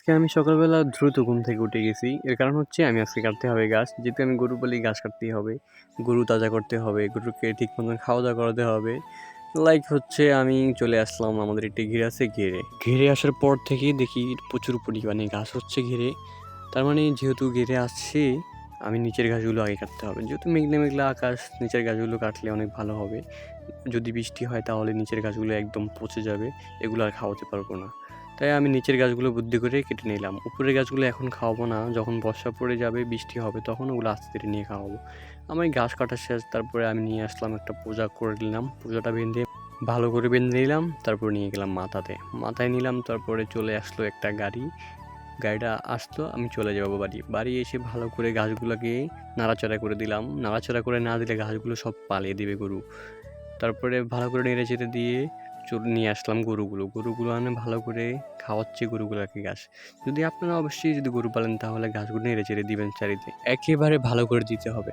আজকে আমি সকালবেলা দ্রুত ঘুম থেকে উঠে গেছি। এর কারণ হচ্ছে আমি আজকে কাটতে হবে গাছ। যেহেতু আমি গরু পালি ঘাস কাটতেই হবে। গরু তাজা করতে হবে, গরুকে ঠিক মতন খাওয়া-দাওয়া করাতে হবে। হচ্ছে আমি চলে আসলাম আমাদের একটি ঘের আছে ঘেরে। ঘেরে আসার পর থেকেই দেখি প্রচুর পরিমাণে ঘাস হচ্ছে ঘেরে। তার মানে যেহেতু ঘেরে আসছি, আমি নিচের ঘাসগুলো আগে কাটতে হবে। যেহেতু মেঘলা, মেঘলা আকাশ, নিচের ঘাসগুলো কাটলে অনেক ভালো হবে। যদি বৃষ্টি হয় তাহলে নিচের গাছগুলো একদম পচে যাবে। এগুলো আর খাওয়াতে পারবো না। তাই আমি নিচের গাছগুলো বুদ্ধি করে কেটে নিলাম। উপরের গাছগুলো এখন খাওয়াবো না। যখন বর্ষা পড়ে যাবে, বৃষ্টি হবে তখন ওগুলো আস্তে ধীরে নিয়ে খাওয়াবো। আমার এই ঘাস কাটা শেষ। তারপরে আমি নিয়ে আসলাম একটা পূজা করে নিলাম। পূজাটা বেঁধে ভালো করে বেঁধে নিলাম। তারপর নিয়ে গেলাম মাথাতে। মাথায় নিলাম, তারপরে চলে আসলো একটা গাড়ি। গাড়িটা আসলো, আমি চলে যাবো বাড়ি। বাড়ি এসে ভালো করে ঘাসগুলোকে নাড়াচাড়া করে দিলাম। নাড়াচাড়া করে না দিলে ঘাসগুলো সব পালিয়ে দিবে গরু। তারপরে ভালো করে নেড়েচেড়ে দিয়ে নিয়ে আসলাম গরুগুলো আমি ভালো করে খাওয়াচ্ছি গরুগুলোকে ঘাস। যদি আপনারা অবশ্যই যদি গরু পালেন তাহলে ঘাসগুলো নেড়েচেড়ে দিবেন চারিদিকে। একেবারে ভালো করে দিতে হবে।